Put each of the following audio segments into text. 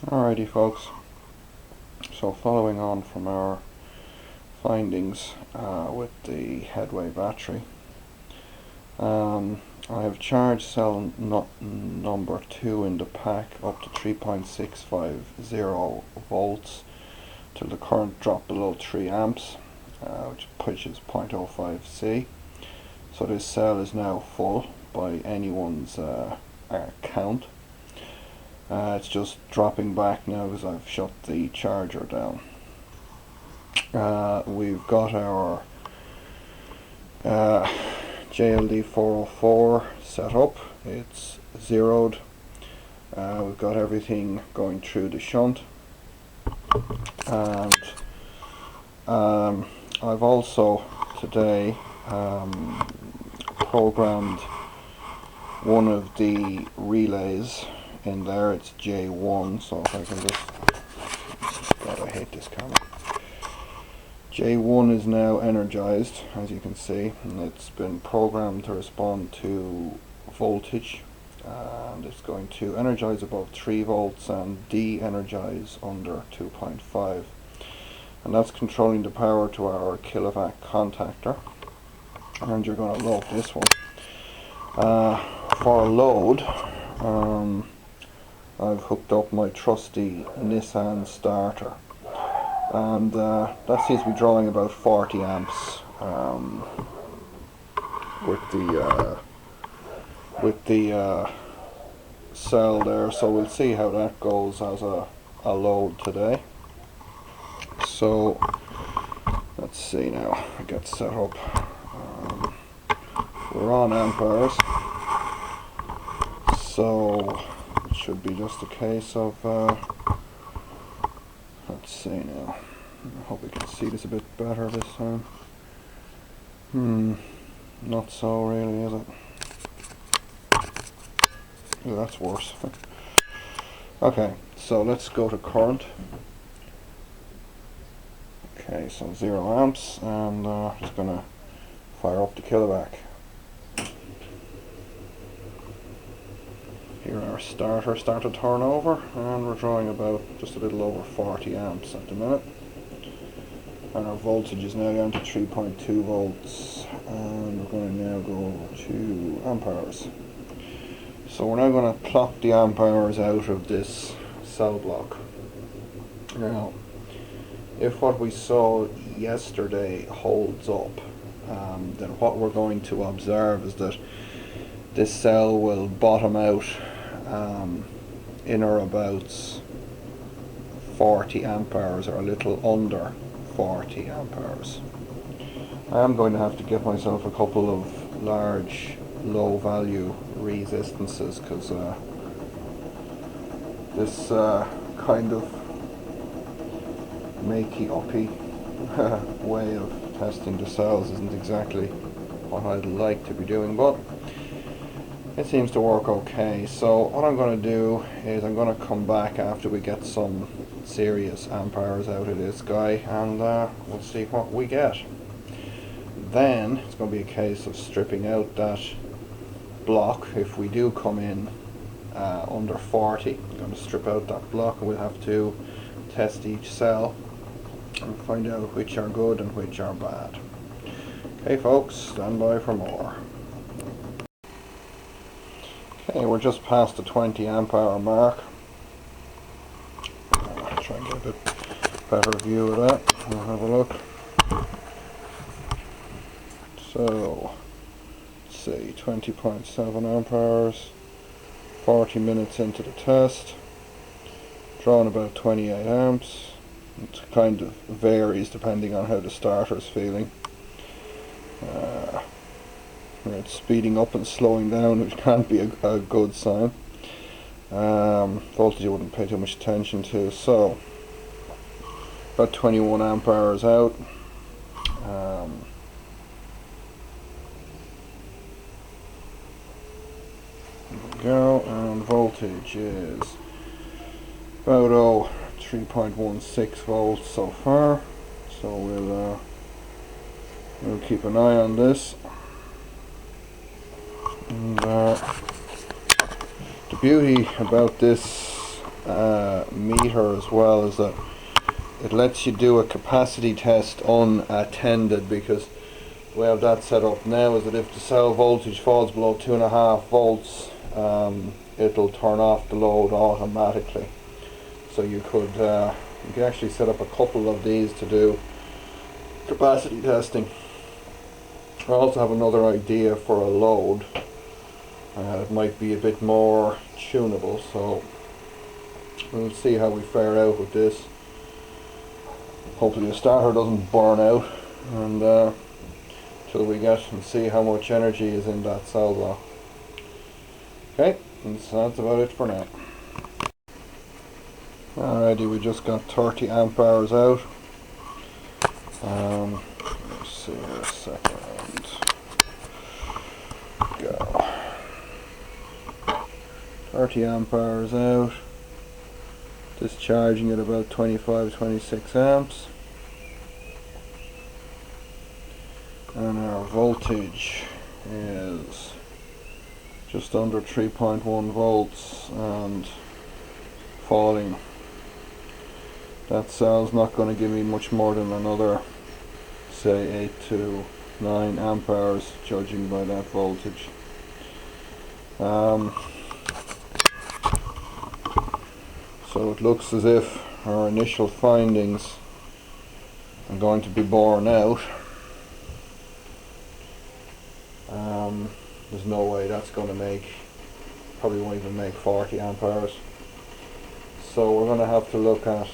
Alrighty folks, so following on from our findings with the headway battery, I have charged cell number 2 in the pack up to 3.650 volts till the current dropped below 3 amps, which is 0.05 C. So this cell is now full by anyone's count. It's just dropping back now because I've shut the charger down. We've got our JLD404 set up. It's zeroed. We've got everything going through the shunt, and I've also today programmed one of the relays in there. It's J1, so if I can just, God, I hate this camera. J1 is now energized, as you can see, and it's been programmed to respond to voltage, and it's going to energize above 3 volts and de-energize under 2.5, and that's controlling the power to our kilowatt contactor. And you're going to love this one. For load, I've hooked up my trusty Nissan starter, and that seems to be drawing about 40 amps with the cell there, so we'll see how that goes as a load today. So let's see now, I get set up. We're on amp hours, so it should be just a case of let's see now, I hope we can see this a bit better this time. Not so really, is it? Oh, that's worse. Okay, so let's go to current. Okay, so 0 amps, and just gonna fire up the kilowatt. Here our starter started to turn over, and we're drawing about just a little over 40 amps at the minute. And our voltage is now down to 3.2 volts, and we're going to now go to amp hours. So we're now going to plot the amp hours out of this cell block. Now, if what we saw yesterday holds up, then what we're going to observe is that this cell will bottom out in or about 40 amp hours, or a little under 40 amp hours. I am going to have to get myself a couple of large low value resistances, because this kind of makey uppy way of testing the cells isn't exactly what I'd like to be doing, but it seems to work okay. So what I'm going to do is I'm going to come back after we get some serious amp hours out of this guy, and we'll see what we get. Then it's going to be a case of stripping out that block. If we do come in under 40, I'm going to strip out that block, and we'll have to test each cell and find out which are good and which are bad. Okay folks, stand by for more. Okay, we're just past the 20 amp hour mark. I'll try and get a bit better view of that. We'll have a look. So, let's see, 20.7 amp hours, 40 minutes into the test, drawing about 28 amps. It kind of varies depending on how the starter is feeling. It's speeding up and slowing down, which can't be a good sign. Voltage I wouldn't pay too much attention to. So, about 21 amp hours out. There we go, and voltage is about 3.16 volts so far. So we'll keep an eye on this. And the beauty about this meter as well is that it lets you do a capacity test unattended, because the way I have that set up now is that if the cell voltage falls below 2.5 volts, it'll turn off the load automatically. So you could actually set up a couple of these to do capacity testing. I also have another idea for a load. It might be a bit more tunable, so we'll see how we fare out with this. Hopefully the starter doesn't burn out, and till we get and see how much energy is in that cell block. Okay, and so that's about it for now. Alrighty, we just got 30 amp hours out. Let's see here a second. Go. 30 amp hours out. Discharging at about 25-26 amps. And our voltage is just under 3.1 volts and falling. That cell's not going to give me much more than another, say, 8 to 9 amp hours, judging by that voltage. So it looks as if our initial findings are going to be borne out. There's no way that's going to make, probably won't even make 40 amp hours. So we're going to have to look at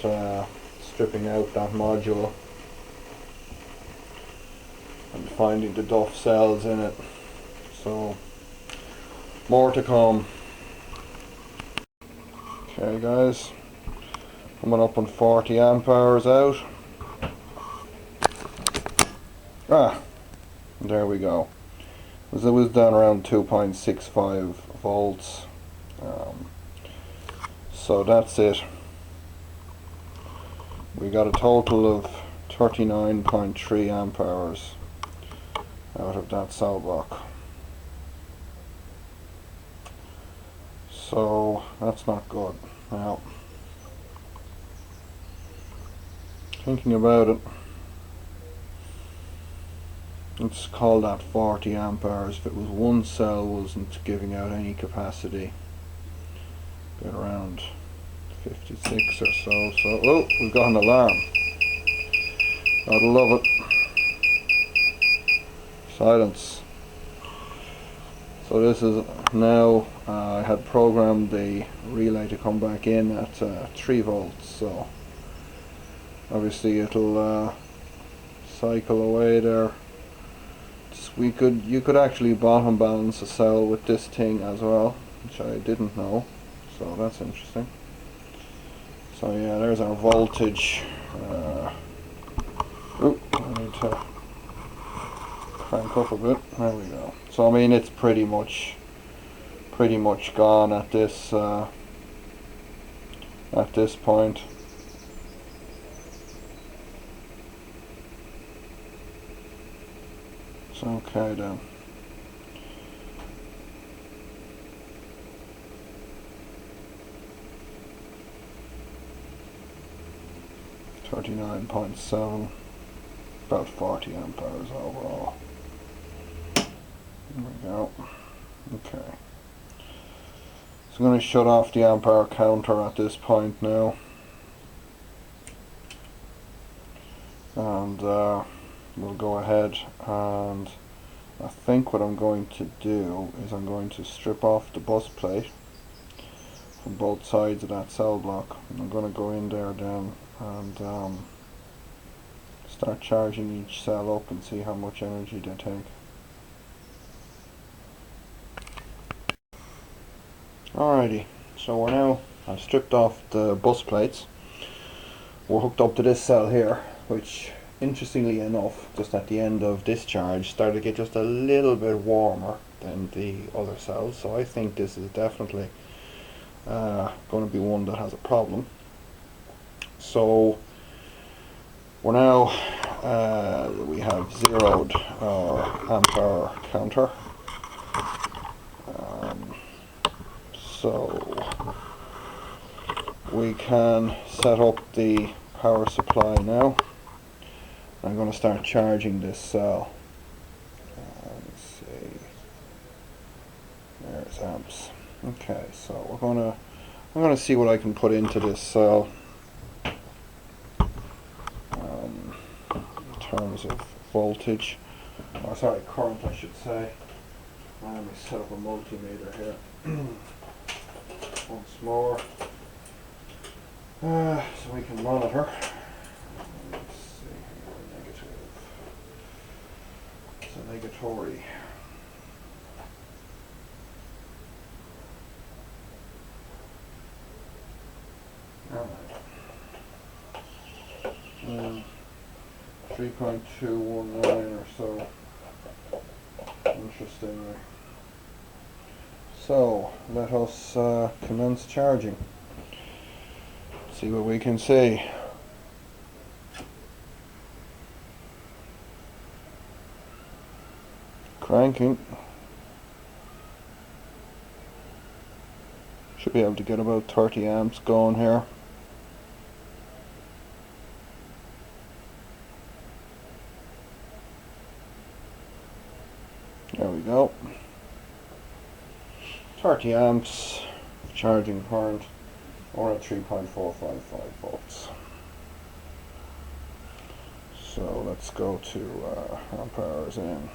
stripping out that module and finding the duff cells in it. So more to come. Okay guys, coming up on 40 amp hours out. There we go. It was down around 2.65 volts. So that's it. We got a total of 39.3 amp hours out of that cell block. So that's not good. Now, thinking about it, let's call that 40 amp hours. If it was one cell wasn't giving out any capacity, get around 56 or so. So, oh, we've got an alarm. Gotta love it. Silence. So this is now, I had programmed the relay to come back in at 3 volts. So obviously it'll cycle away there. You could actually bottom balance a cell with this thing as well, which I didn't know. So that's interesting. So yeah, there's our voltage. I need to crank up a bit. There we go. So I mean, it's pretty much gone at this point. It's okay then. $39.7, about 40 amp hours overall. There we go. Okay. So I'm going to shut off the amp hour counter at this point now. And we'll go ahead, and I think what I'm going to do is I'm going to strip off the bus plate from both sides of that cell block. And I'm going to go in there then and start charging each cell up and see how much energy they take. Alrighty, so I've stripped off the bus plates. We're hooked up to this cell here, which interestingly enough, just at the end of discharge, started to get just a little bit warmer than the other cells. So I think this is definitely going to be one that has a problem. So we're now, we have zeroed our amp hour counter. So we can set up the power supply now. I'm going to start charging this cell. Let's see. There's amps. Okay, so I'm gonna see what I can put into this cell in terms of voltage. Oh, sorry, current, I should say. Let me set up a multimeter here. Once more, so we can monitor. Let's see here, negative. It's a negatory. Alright. 3.219 or so. Interestingly. So let us commence charging. See what we can see. Cranking. Should be able to get about 30 amps going here. There we go. 30 amps charging current, or at 3.455 volts. So let's go to amp hours in.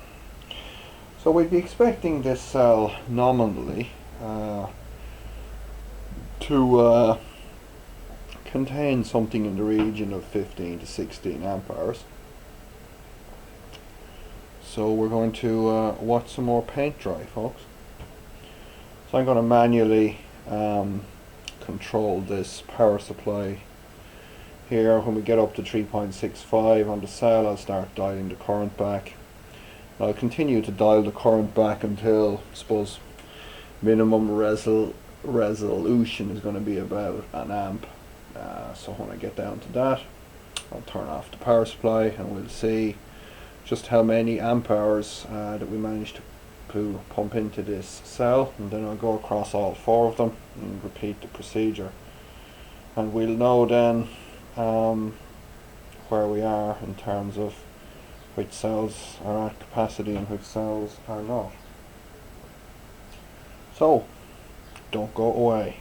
So we'd be expecting this cell nominally to contain something in the region of 15 to 16 amp hours. So we're going to watch some more paint dry, folks. So I'm going to manually control this power supply here. When we get up to 3.65 on the cell, I'll start dialing the current back. I'll continue to dial the current back until, I suppose, minimum resolution is going to be about an amp. So when I get down to that, I'll turn off the power supply and we'll see just how many amp hours that we managed to pump into this cell, and then I'll go across all 4 of them and repeat the procedure, and we'll know then where we are in terms of which cells are at capacity and which cells are not. So don't go away.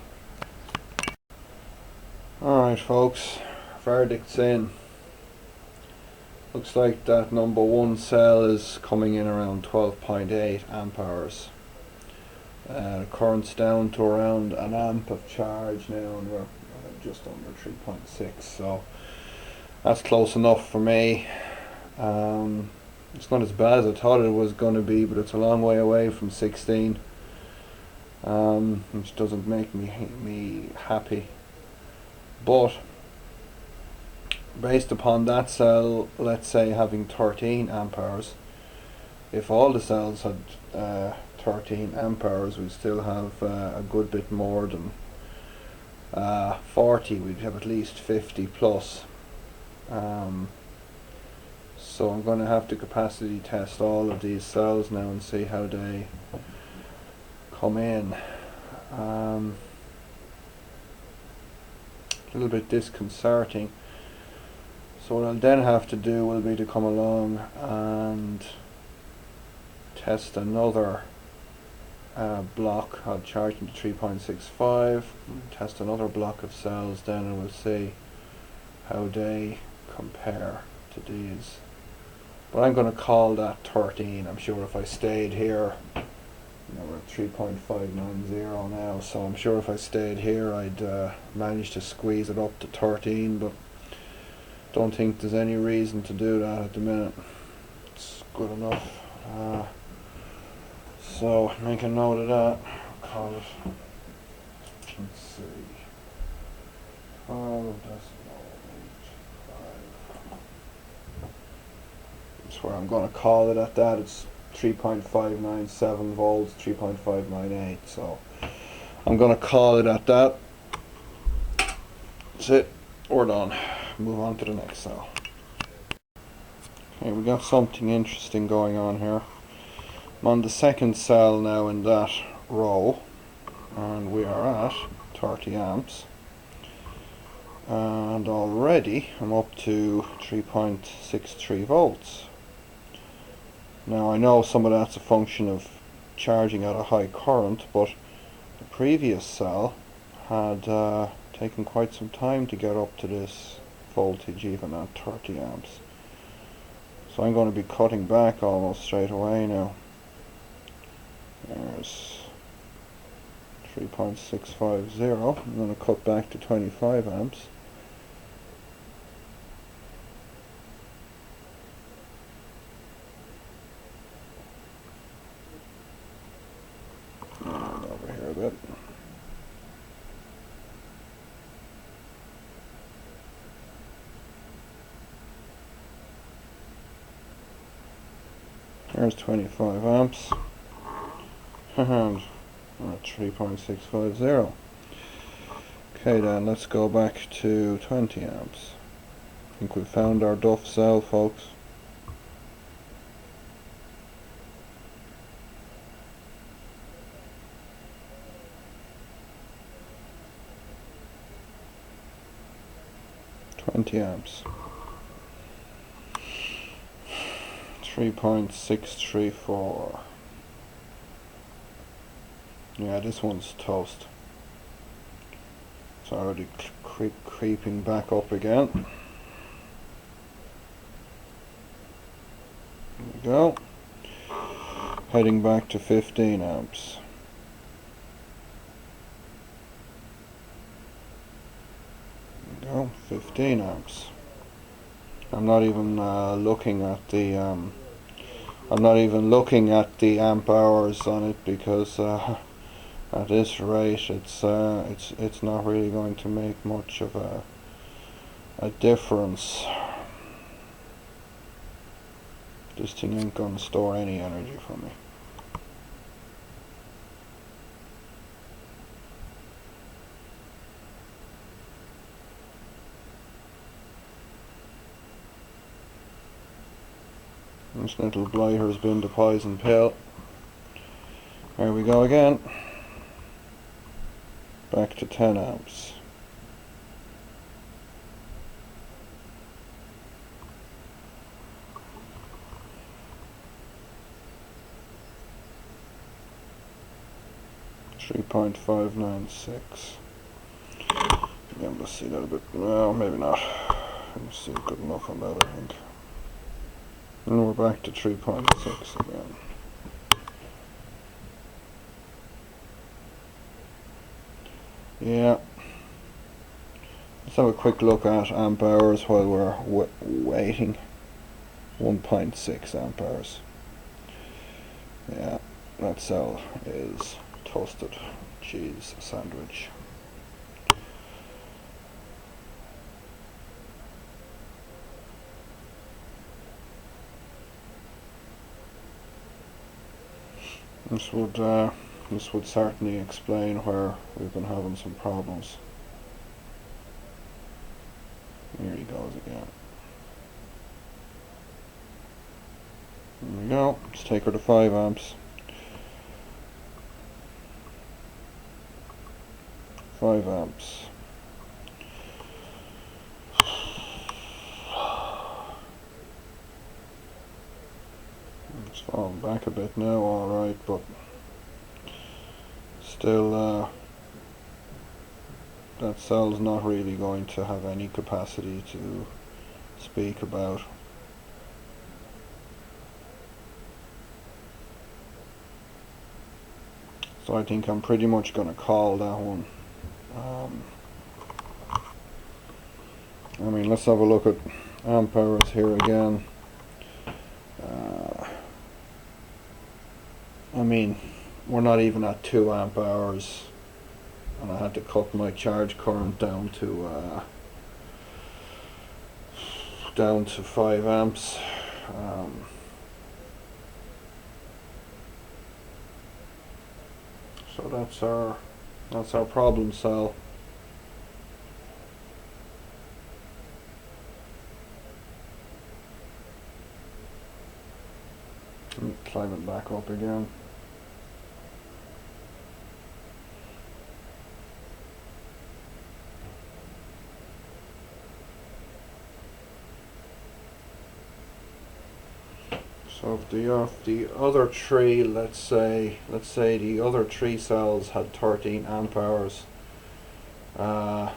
Alright folks, verdict's in. Looks like that number 1 cell is coming in around 12.8 amp hours. The current's down to around an amp of charge now, and we're just under 3.6, so that's close enough for me. It's not as bad as I thought it was going to be, but it's a long way away from 16, which doesn't make me happy. But based upon that cell, let's say having 13 amp hours, if all the cells had 13 amp hours, we'd still have a good bit more than 40. We'd have at least 50 plus. So I'm going to have to capacity test all of these cells now and see how they come in. A little bit disconcerting. So what I'll then have to do will be to come along and test another block. I'll charge them to 3.65, test another block of cells then, and we'll see how they compare to these. But I'm going to call that 13. I'm sure if I stayed here, we're at 3.590 now, so I'm sure if I stayed here I'd manage to squeeze it up to 13, but don't think there's any reason to do that at the minute. It's good enough. So make a note of that. Call it, let's see, 12.85. That's where I'm going to call it at that. It's 3.597 volts, 3.598, so I'm going to call it at that. That's it, we're done. Move on to the next cell. Okay, we got something interesting going on here. I'm on the second cell now in that row, and we are at 30 amps. and already I'm up to 3.63 volts. Now I know some of that's a function of charging at a high current, but the previous cell had taken quite some time to get up to this voltage, even at 30 amps. So I'm going to be cutting back almost straight away now. There's 3.650. I'm going to cut back to 25 amps. And over here a bit. There's 25 amps. And we're at 3.650. Okay then, let's go back to 20 amps. I think we've found our Duff cell, folks. Amps. 3.634. Yeah, this one's toast. It's already creeping back up again. There we go. Heading back to 15 amps. There we go, 15 amps. I'm not even looking at the amp hours on it, because at this rate it's not really going to make much of a difference. This thing ain't gonna store any energy for me. This little blighter's been the poison pill. There we go again. Back to 10 amps. .596. Again, let's see that a bit. Well, maybe not. Let's see, good enough on that, I think. And we're back to 3.6 again. Yeah. Let's have a quick look at amp hours while we're waiting. 1.6 amp hours. Yeah, that cell is toasted cheese sandwich. This would certainly explain where we've been having some problems. Here he goes again. There we go. Let's take her to 5 amps. 5 amps. It's falling back a bit now, alright, but still that cell's not really going to have any capacity to speak about. So I think I'm pretty much going to call that one. I mean, let's have a look at amp hours here again. I mean, we're not even at 2 amp hours, and I had to cut my charge current down to 5 amps. So that's our problem cell. Climb it back up again. So if the other three, let's say the other three cells had 13 amp hours, that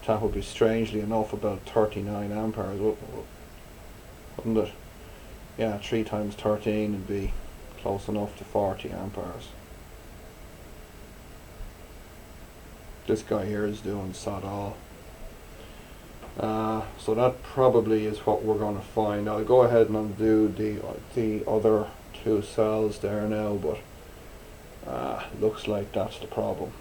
would be strangely enough about 39 amp hours, wouldn't it? Yeah, 3 times 13 would be close enough to 40 amp hours. This guy here is doing sod all. So that probably is what we're going to find. I'll go ahead and undo the other 2 cells there now, but looks like that's the problem.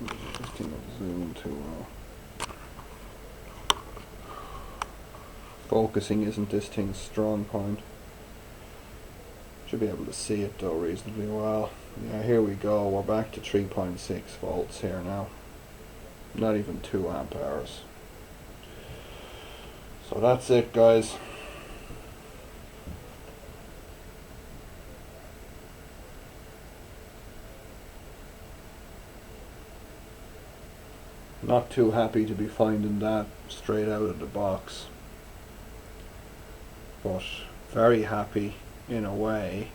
This thing will zoom too well. Focusing isn't this thing's strong point. Should be able to see it though reasonably well. Yeah, here we go. We're back to 3.6 volts here now. Not even 2 amp hours. So that's it, guys. Not too happy to be finding that straight out of the box, but very happy in a way.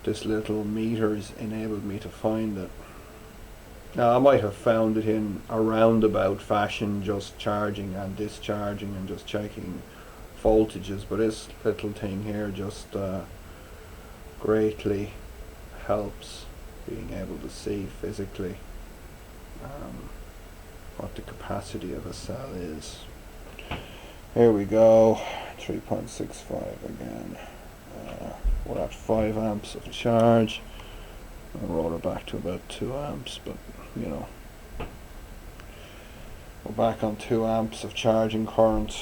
This little meter's enabled me to find it. Now I might have found it in a roundabout fashion, just charging and discharging and just checking voltages, but this little thing here just greatly helps being able to see physically what the capacity of a cell is. Here we go, 3.65 again. We're at 5 amps of charge. I'll roll it back to about 2 amps, but you know, we're back on 2 amps of charging current.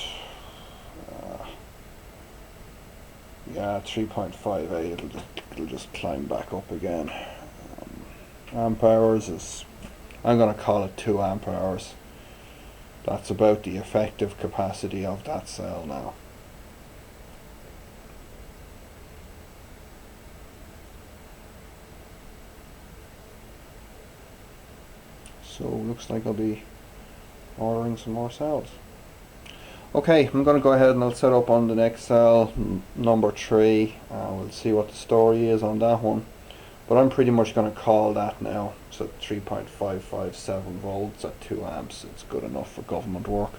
Yeah, 3.58. It'll just climb back up again. Amp hours is, I'm going to call it 2 amp hours. That's about the effective capacity of that cell now. So looks like I'll be ordering some more cells. Okay, I'm going to go ahead and I'll set up on the next cell, number 3. We'll see what the story is on that one. But I'm pretty much going to call that now. So 3.557 volts at 2 amps. It's good enough for government work.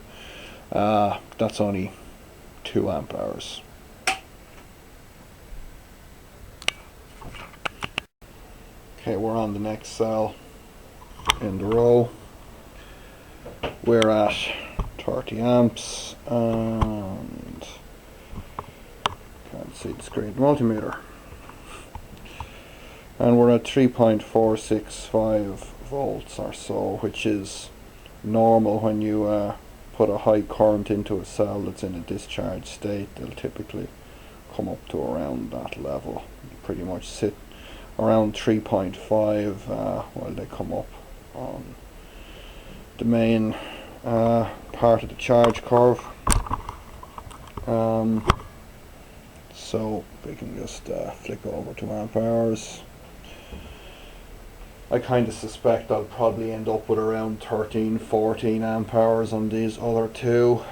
That's only 2 amp hours. Okay, we're on the next cell in the row. We're at 30 amps and can't see the screen multimeter. And we're at 3.465 volts or so, which is normal when you put a high current into a cell that's in a discharge state. They'll typically come up to around that level. You pretty much sit around 3.5 while they come up on the main part of the charge curve. So we can just flick over to amp hours. I kind of suspect I'll probably end up with around 13-14 amp hours on these other 2.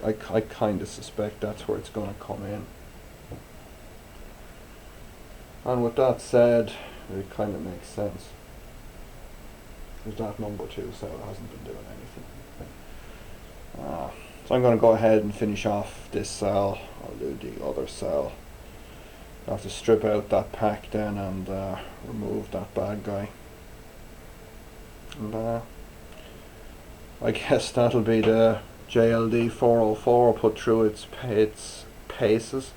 I kind of suspect that's where it's going to come in. And with that said, it kind of makes sense. Because that number 2 cell hasn't been doing anything. So I'm going to go ahead and finish off this cell. I'll do the other cell. I have to strip out that pack then and remove that bad guy. And I guess that'll be the JLD404 put through its paces.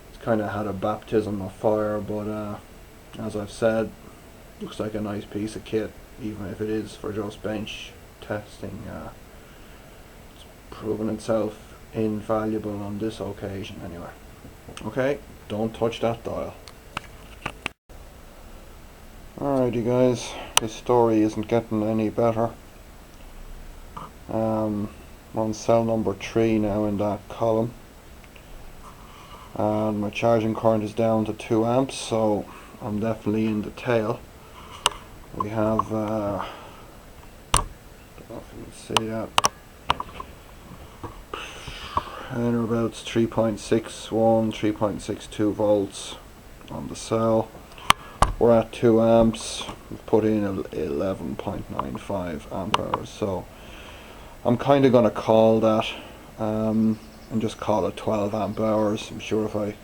It's kind of had a baptism of fire, but as I've said, looks like a nice piece of kit, even if it is for just bench testing. It's proven itself invaluable on this occasion anyway. Okay, don't touch that dial. Alrighty guys, this story isn't getting any better. We're on cell number 3 now in that column. and my charging current is down to 2 amps, so I'm definitely in the tail. We have don't know if you can see that, and about 3.61, 3.62 volts on the cell. We're at 2 amps. We've put in 11.95 amp hours, so I'm kind of going to call that and just call it 12 amp hours. I'm sure if I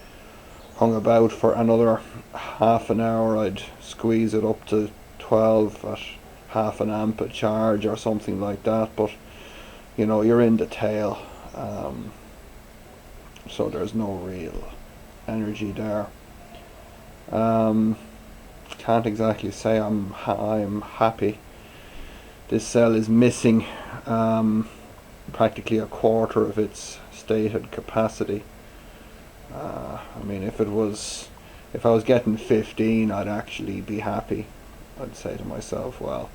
hung about for another half an hour I'd squeeze it up to 12 at half an amp a charge or something like that, but you know, you're in the tail, so there's no real energy there. Can't exactly say I'm happy. This cell is missing practically a quarter of its stated capacity. I mean, if I was getting 15, I'd actually be happy. I'd say to myself, well,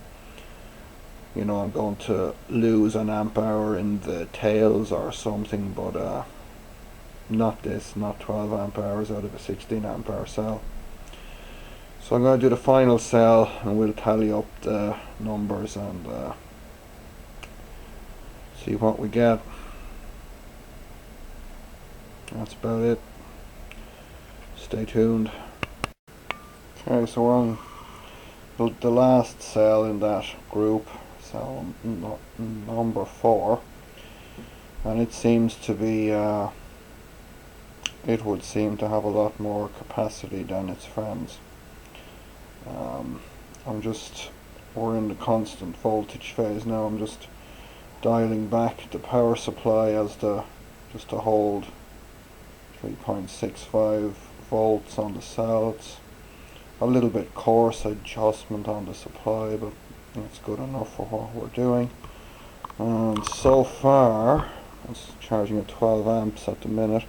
you know, I'm going to lose an amp hour in the tails or something, but not this, not 12 amp hours out of a 16 amp hour cell. So I'm going to do the final cell and we'll tally up the numbers and see what we get. That's about it. Stay tuned. Okay, so we're on the last cell in that group, cell number 4, and it seems to be it would seem to have a lot more capacity than its friends. We're in the constant voltage phase now. I'm just dialing back the power supply just to hold 3.65 volts on the cell. It's a little bit coarse adjustment on the supply, but it's good enough for what we're doing. And so far it's charging at 12 amps at the minute.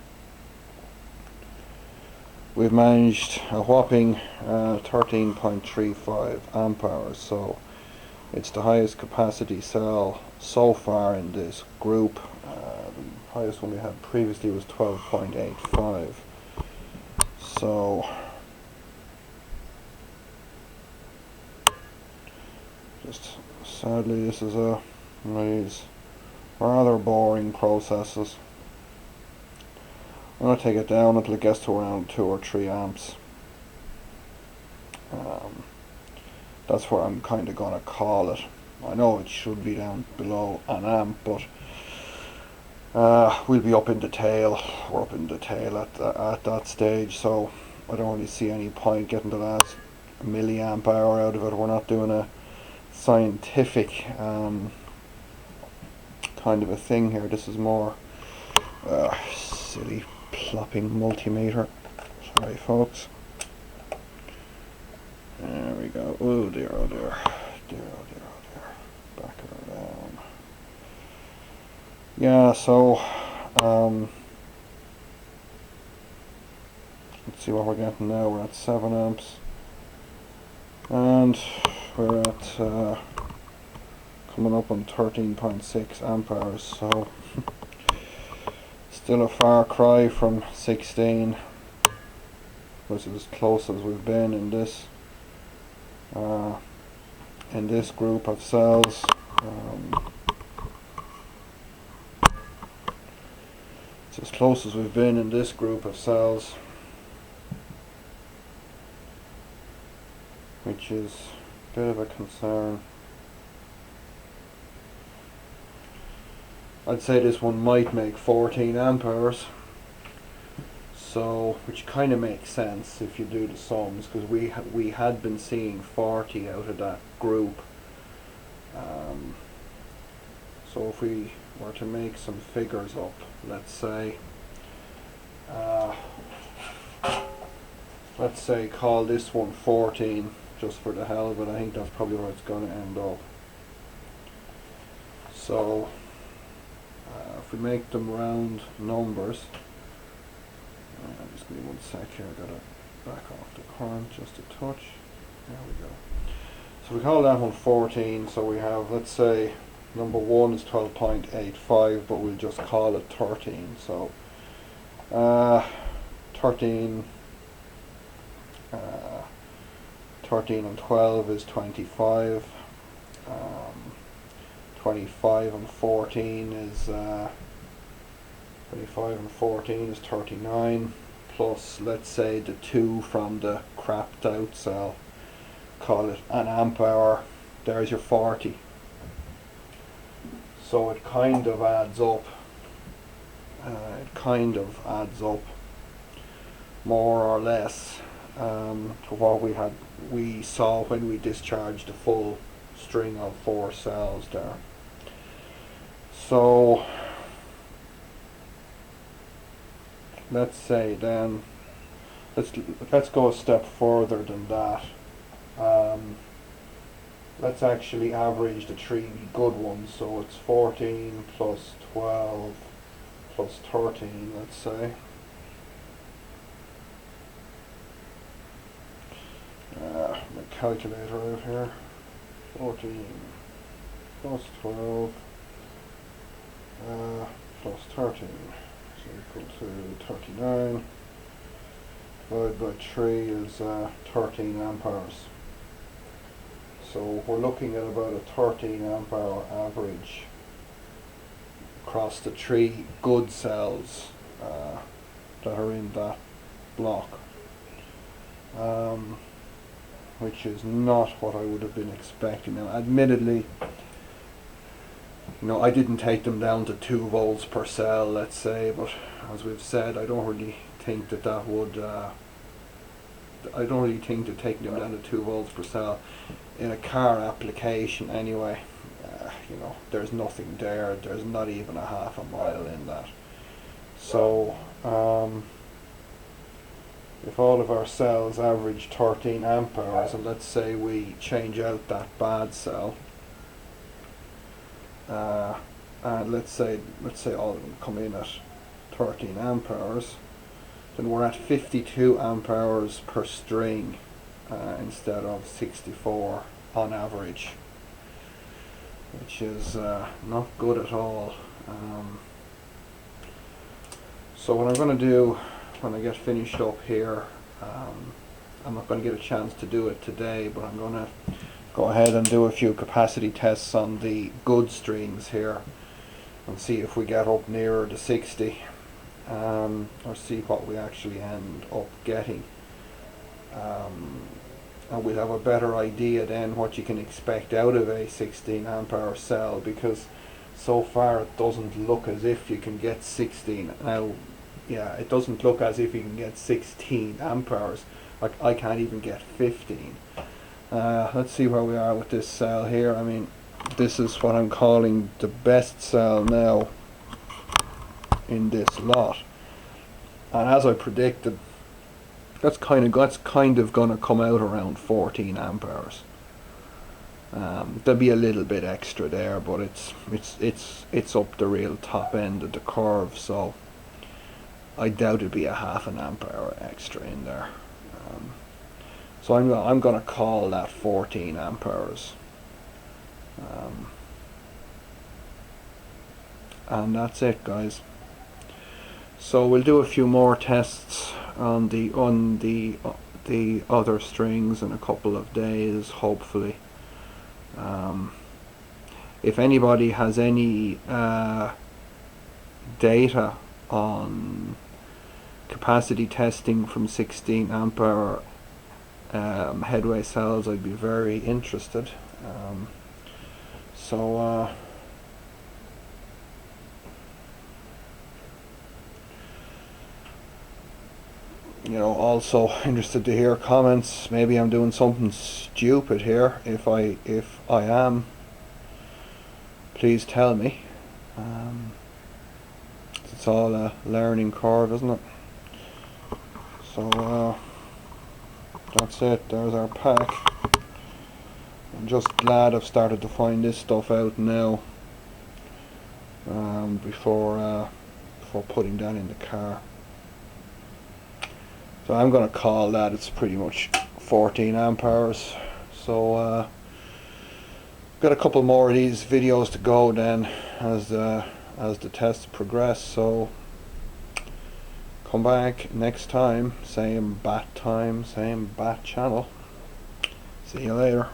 We've managed a whopping 13.35 amp hours, so it's the highest capacity cell so far in this group. The highest one we had previously was 12.85. So just sadly, this is one of these rather boring processes. I'm going to take it down until it gets to around 2 or 3 amps. That's what I'm kind of going to call it. I know it should be down below an amp, but we'll be up in the tail. We're up in the tail at that stage, so I don't really see any point getting the last milliamp hour out of it. We're not doing a scientific kind of a thing here. This is more silly plopping multimeter. Sorry folks. There we go. Oh dear, oh dear. Dear, oh dear, oh dear. Back her down. Yeah, so let's see what we're getting now. We're at 7 amps. And we're at coming up on 13.6 amp hours, so still a far cry from 16, which is as close as we've been in this group of cells. It's as close as we've been in this group of cells, which is a bit of a concern. I'd say this one might make 14 amp hours, so which kind of makes sense if you do the sums, because we had been seeing 40 out of that group. So if we were to make some figures up, let's say call this one 14 just for the hell of it. I think that's probably where it's going to end up. So if we make them round numbers, just give me one sec here, I gotta back off the current just a touch. There we go. So we call that one 14, so we have, let's say number 1 is 12.85, but we'll just call it 13. So 13 and 12 is 25. 25 and 14 is 39, plus, let's say, the 2 from the crapped out cell, call it an amp hour. There's your 40. So it kind of adds up. More or less to what we saw when we discharged the full string of 4 cells there. So let's say then let's go a step further than that. Let's actually average the 3 good ones. So it's 14 plus 12 plus 13, let's say. My calculator out here. 14 plus 12 plus 13 is equal to 39. Divided by 3 is 13 amp hours. So we're looking at about a 13 amp hour average across the 3 good cells that are in that block, which is not what I would have been expecting. Now, admittedly, I didn't take them down to 2 volts per cell, let's say, but as we've said, I don't really think that would I don't really think that taking them down to 2 volts per cell in a car application anyway, there's nothing there. There's not even a half a mile in that. So if all of our cells average 13 amp hours, and let's say we change out that bad cell, and let's say all of them come in at 13 amp hours, then we're at 52 amp hours per string instead of 64 on average, which is not good at all. So what I'm going to do when I get finished up here, I'm not going to get a chance to do it today, but I'm going to go ahead and do a few capacity tests on the good strings here and see if we get up nearer to 60, or see what we actually end up getting. And we'll have a better idea then what you can expect out of a 16 amp hour cell, because so far it doesn't look as if you can get 16. Now, yeah, it doesn't look as if you can get 16 amp hours. Like, I can't even get 15. Let's see where we are with this cell here. I mean, this is what I'm calling the best cell now in this lot, and as I predicted, that's kind of going to come out around 14 amp hours. There'll be a little bit extra there, but it's up the real top end of the curve, so I doubt it'd be a half an amp hour extra in there. So I'm going to call that 14 amp hours. And that's it, guys. So we'll do a few more tests on the other strings in a couple of days, hopefully. If anybody has any data on capacity testing from 16 amp hour headway cells, I'd be very interested. Also interested to hear comments. Maybe I'm doing something stupid here. If I am, please tell me. It's all a learning curve, isn't it? So that's it. There's our pack. I'm just glad I've started to find this stuff out now, before putting that in the car. So I'm going to call that it's pretty much 14 amp hours. So got a couple more of these videos to go then as the tests progress. So come back next time, same bat time, same bat channel. See you later.